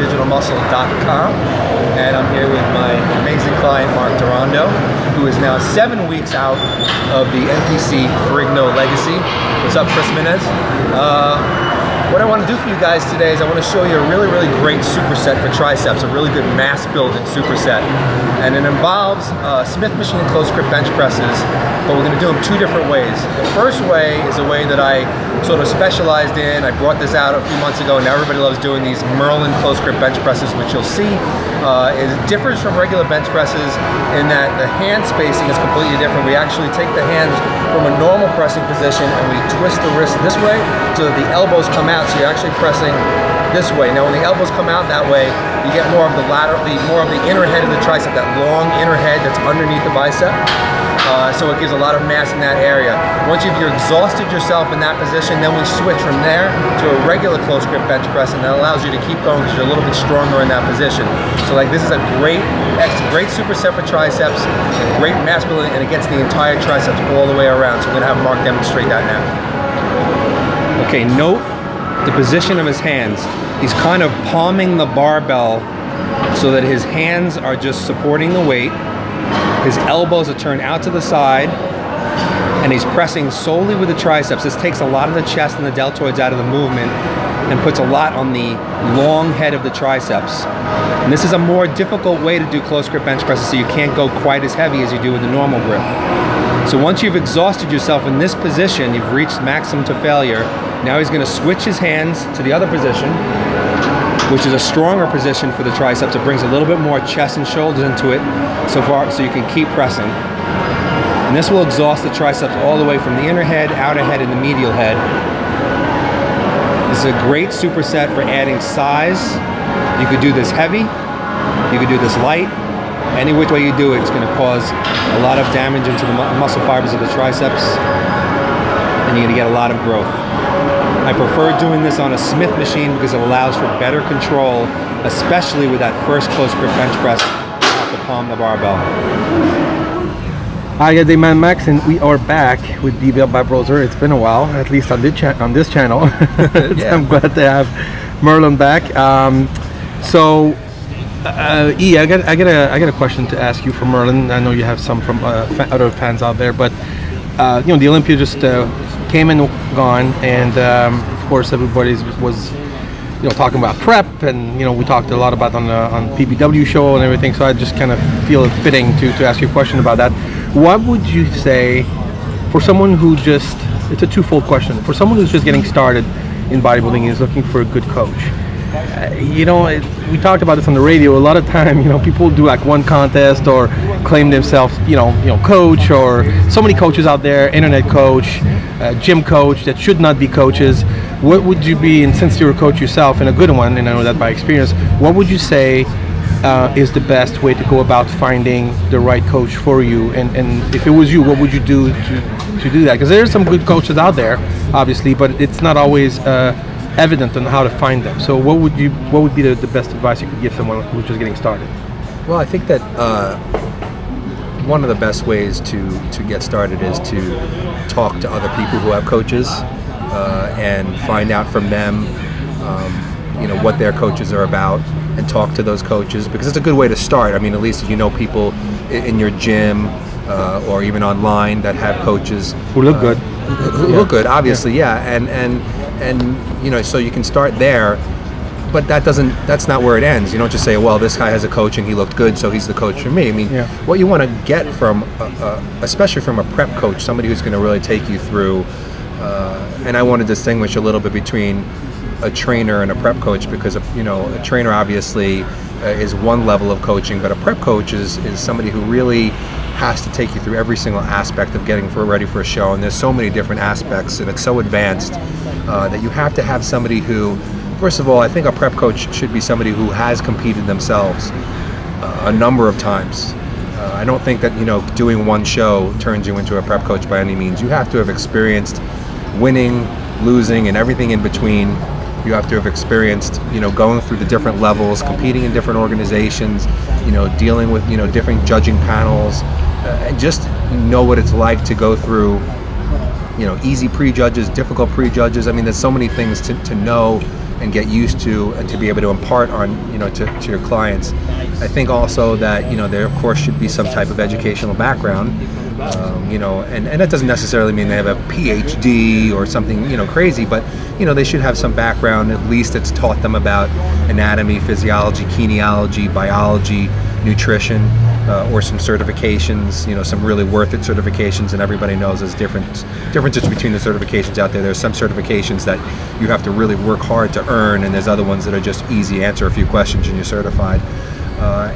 digitalmuscle.com, and I'm here with my amazing client Mark Durando, who is now 7 weeks out of the NPC Ferrigno Legacy. What's up, Chris Minez? What I want to do for you guys today is I want to show you a really great superset for triceps, a really good mass building superset. And it involves Smith machine close grip bench presses, but we're going to do them two different ways. The first way is a way that I sort of specialized in. I brought this out a few months ago, and now everybody loves doing these Merlin close grip bench presses, which you'll see it differs from regular bench presses in that the hand spacing is completely different. We actually take the hands from a normal pressing position and we twist the wrist this way so that the elbows come out, so you're actually pressing this way. Now when the elbows come out that way, you get more of the lateral, more of the inner head of the tricep, that long inner head that's underneath the bicep. So it gives a lot of mass in that area. Once you've exhausted yourself in that position, then we switch from there to a regular close grip bench press, and that allows you to keep going because you're a little bit stronger in that position. So like this is a great superset for triceps, a great mass building, and it gets the entire triceps all the way around. So we're gonna have Mark demonstrate that now. Okay, note the position of his hands. He's kind of palming the barbell so that his hands are just supporting the weight. His elbows are turned out to the side, and he's pressing solely with the triceps. This takes a lot of the chest and the deltoids out of the movement and puts a lot on the long head of the triceps. And this is a more difficult way to do close grip bench presses, so you can't go quite as heavy as you do with the normal grip. So once you've exhausted yourself in this position, you've reached maximum to failure. Now he's gonna switch his hands to the other position, which is a stronger position for the triceps. It brings a little bit more chest and shoulders into it so you can keep pressing. And this will exhaust the triceps all the way from the inner head, outer head, and the medial head. This is a great superset for adding size. You could do this heavy, you could do this light. Any which way you do it, it's gonna cause a lot of damage into the muscle fibers of the triceps, and you're gonna get a lot of growth. I prefer doing this on a Smith machine because it allows for better control, especially with that first close grip bench press off the palm of the barbell. Hi, I'm Man Max, and we are back with BBL by Browser. It's been a while, at least on this channel. Yeah. I'm glad to have Merlin back. E, I got a question to ask you from Merlin. I know you have some from other fans out there, but you know, the Olympia just came and gone, and of course everybody was talking about prep, and we talked a lot about on PBW show and everything. So I just kind of feel it fitting to ask you a question about that. What would you say for someone who it's a twofold question, for someone who's just getting started in bodybuilding and is looking for a good coach? We talked about this on the radio a lot of time. People do like one contest or claim themselves coach, or so many coaches out there, internet coach, gym coach, that should not be coaches. What would you be, and since you're a coach yourself and a good one, and I know that by experience, what would you say is the best way to go about finding the right coach for you? And if it was you, what would you do to do that? Because there's some good coaches out there, obviously, but it's not always evident on how to find them. So what would be the best advice you could give someone who's just getting started? Well, I think that one of the best ways to get started is to talk to other people who have coaches and find out from them what their coaches are about, and talk to those coaches, because it's a good way to start. I mean, at least if you know people in your gym or even online that have coaches who look good, obviously, and so you can start there. But that's not where it ends. You don't just say, well, this guy has a coach and he looked good, so he's the coach for me. I mean, what you want to get from especially from a prep coach, somebody who's going to really take you through, and I want to distinguish a little bit between a trainer and a prep coach, because a trainer obviously is one level of coaching, but a prep coach is somebody who really has to take you through every single aspect of getting ready for a show. And there's so many different aspects, and it's so advanced that you have to have somebody who, first of all, I think a prep coach should be somebody who has competed themselves a number of times. I don't think that doing one show turns you into a prep coach by any means. You have to have experienced winning, losing, and everything in between. You have to have experienced, going through the different levels, competing in different organizations, dealing with, different judging panels, and just know what it's like to go through, easy prejudges, difficult prejudges. I mean, there's so many things to know and get used to, and to be able to impart on, to your clients. I think also that, there of course should be some type of educational background, and that doesn't necessarily mean they have a PhD or something, crazy, but, they should have some background, at least that's taught them about anatomy, physiology, kinesiology, biology, nutrition, or some certifications, some really worth it certifications, and everybody knows there's differences between the certifications out there. There's some certifications that you have to really work hard to earn, and there's other ones that are just easy, answer a few questions and you're certified.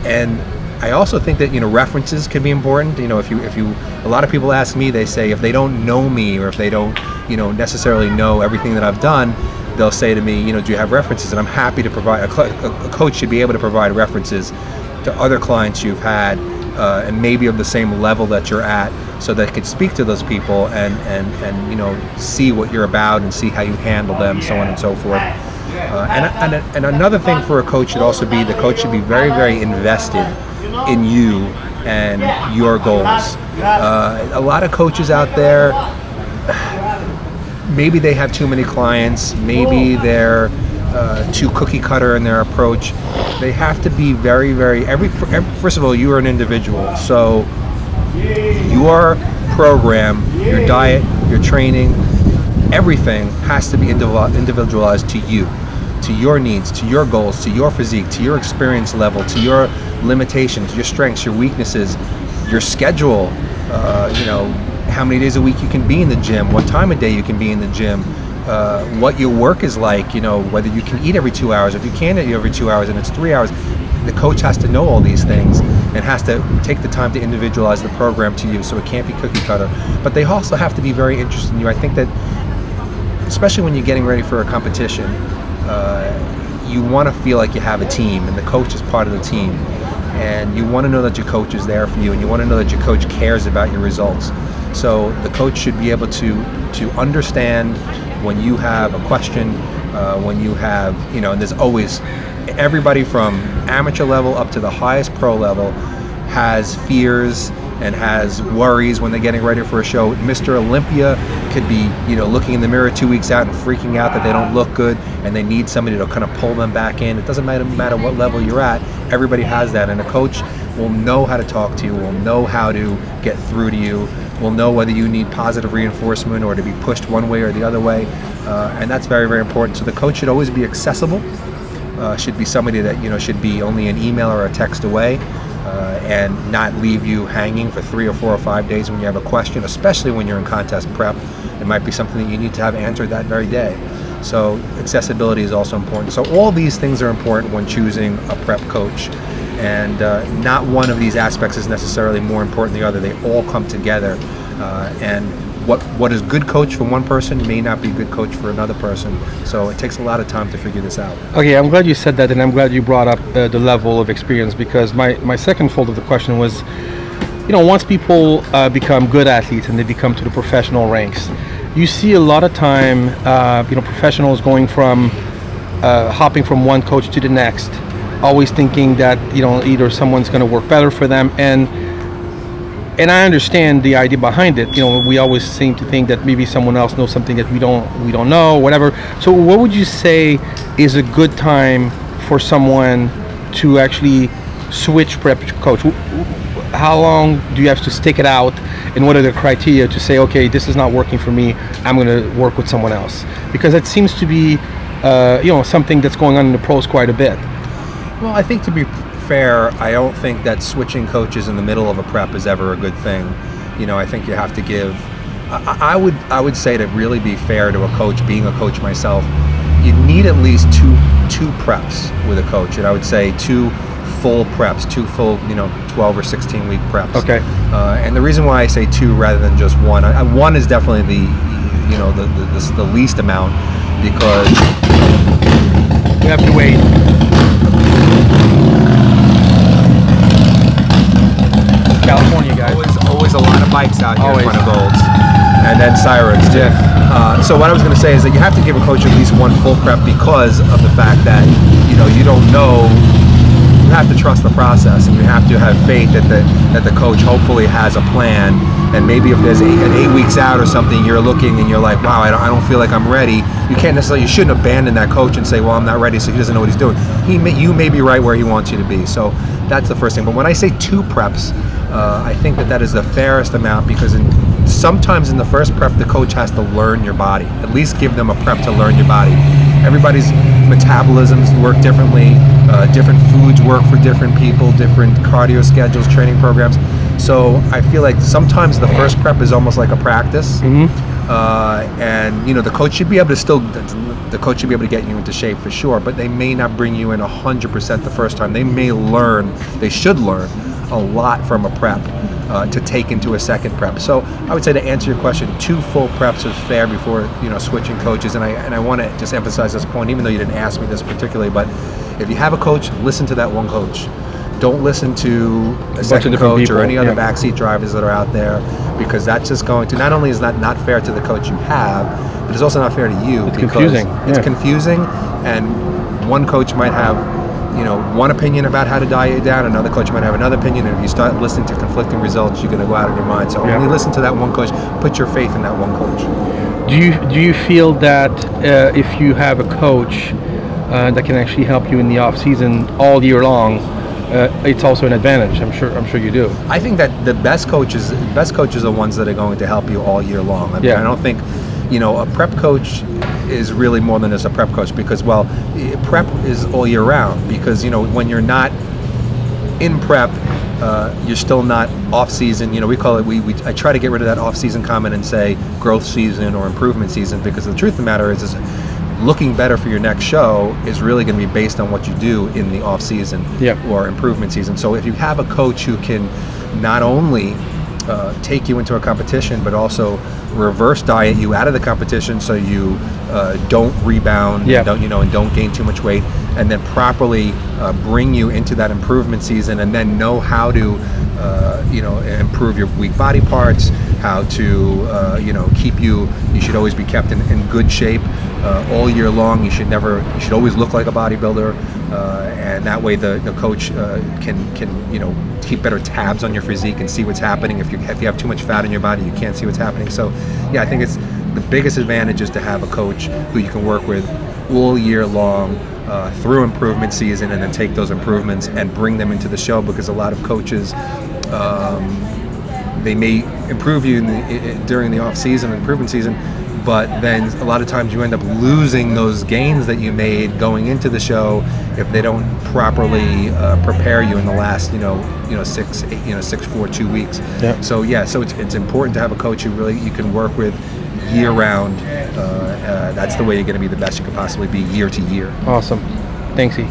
And I also think that, references can be important. A lot of people ask me, they say if they don't know me, or if they don't, necessarily know everything that I've done, they'll say to me, do you have references? And I'm happy to provide, a coach should be able to provide references to other clients you've had, and maybe of the same level that you're at, so that they could speak to those people and see what you're about and see how you handle them, so on and so forth. And another thing for a coach should also be, the coach should be very, very invested in you and your goals. A lot of coaches out there, maybe they have too many clients, maybe they're too cookie cutter in their approach. They have to be very, very, first of all, you are an individual, so your program, your diet, your training, everything has to be individualized to you, to your needs, to your goals, to your physique, to your experience level, to your limitations, your strengths, your weaknesses, your schedule, how many days a week you can be in the gym, what time of day you can be in the gym, what your work is like, whether you can eat every 2 hours. If you can't eat every 2 hours and it's 3 hours, the coach has to know all these things and has to take the time to individualize the program to you, so it can't be cookie cutter. But they also have to be very interested in you. I think that, especially when you're getting ready for a competition, you want to feel like you have a team, and the coach is part of the team. And you want to know that your coach is there for you, and you want to know that your coach cares about your results. So the coach should be able to understand when you have a question, when you have, and there's always, everybody from amateur level up to the highest pro level has fears and has worries when they're getting ready for a show. Mr. Olympia could be, looking in the mirror 2 weeks out and freaking out that they don't look good, and they need somebody to kind of pull them back in. It doesn't matter what level you're at, everybody has that, and a coach will know how to talk to you, will know how to get through to you, will know whether you need positive reinforcement or to be pushed one way or the other way, and that's very, very important. So the coach should always be accessible, should be somebody that, should be only an email or a text away, and not leave you hanging for 3 or 4 or 5 days when you have a question, especially when you're in contest prep. It might be something that you need to have answered that very day. So accessibility is also important. So all these things are important when choosing a prep coach, and not one of these aspects is necessarily more important than the other. They all come together, and what is good coach for one person may not be good coach for another person. So it takes a lot of time to figure this out. Okay, I'm glad you said that, and I'm glad you brought up the level of experience, because my second fold of the question was, once people become good athletes and they become to the professional ranks, you see a lot of time, professionals going from hopping from one coach to the next, always thinking that either someone's going to work better for them, and I understand the idea behind it. We always seem to think that maybe someone else knows something that we don't know, whatever. So what would you say is a good time for someone to actually switch prep coach? How long do you have to stick it out, and what are the criteria to say, okay, this is not working for me, I'm going to work with someone else? Because it seems to be something that's going on in the pros quite a bit. Well, I think, to be fair, I don't think that switching coaches in the middle of a prep is ever a good thing. I think you have to give, I would say, to really be fair to a coach, being a coach myself, you need at least two preps with a coach, and I would say 2 full preps, 2 full 12 or 16 week preps. Okay. And the reason why I say 2 rather than just 1, 1 is definitely the least amount, because you have to wait. California, guys. Always a lot of bikes out here in front of Golds, and then sirens too. Yeah. So what I was going to say is that you have to give a coach at least 1 full prep, because of the fact that you don't know. You have to trust the process, and you have to have faith that the coach hopefully has a plan. And maybe if there's an 8 weeks out or something, you're looking and you're like, wow, I don't feel like I'm ready. You shouldn't abandon that coach and say, well, I'm not ready, so he doesn't know what he's doing. You may be right where he wants you to be. So that's the first thing. But when I say 2 preps, I think that is the fairest amount, because sometimes in the first prep, the coach has to learn your body. At least give them a prep to learn your body. Everybody's metabolisms work differently. Different foods work for different people, different cardio schedules, training programs. So I feel like sometimes the first prep is almost like a practice. And the coach should be able to get you into shape for sure, but they may not bring you in 100% the first time. They should learn a lot from a prep to take into a second prep. So I would say, to answer your question, 2 full preps is fair before switching coaches. And I want to just emphasize this point, even though you didn't ask me this particularly, but if you have a coach, listen to that one coach. Don't listen to a second coach people, or any other backseat drivers that are out there, because that's just going to, not only is that not fair to the coach you have, but it's also not fair to you. It's confusing. It's confusing, and one coach might have one opinion about how to diet down, another coach might have another opinion, and if you start listening to conflicting results, you're going to go out of your mind. So only listen to that one coach. Put your faith in that one coach. Do you feel that if you have a coach that can actually help you in the off season all year long, it's also an advantage? I'm sure you do. I think that the best coaches are ones that are going to help you all year long. I don't think a prep coach is really more than just a prep coach, because prep is all year round, because when you're not in prep, you're still not off season. We call it, I try to get rid of that off season comment and say growth season or improvement season, because the truth of the matter is looking better for your next show is really going to be based on what you do in the off season or improvement season. So if you have a coach who can not only take you into a competition, but also reverse diet you out of the competition, so you don't rebound, and don't gain too much weight, and then properly bring you into that improvement season, and then know how to improve your weak body parts, how to keep you should always be kept in good shape all year long. You should always look like a bodybuilder, and that way the coach can keep better tabs on your physique and see what's happening. If you have too much fat in your body, you can't see what's happening. So I think it's the biggest advantage is to have a coach who you can work with all year long through improvement season, and then take those improvements and bring them into the show, because a lot of coaches they may improve you during the off season, improvement season, but then a lot of times you end up losing those gains that you made going into the show if they don't properly prepare you in the last 2 weeks. So it's important to have a coach who really you can work with year round. That's the way you're going to be the best you could possibly be year to year. Awesome. Thanks, E.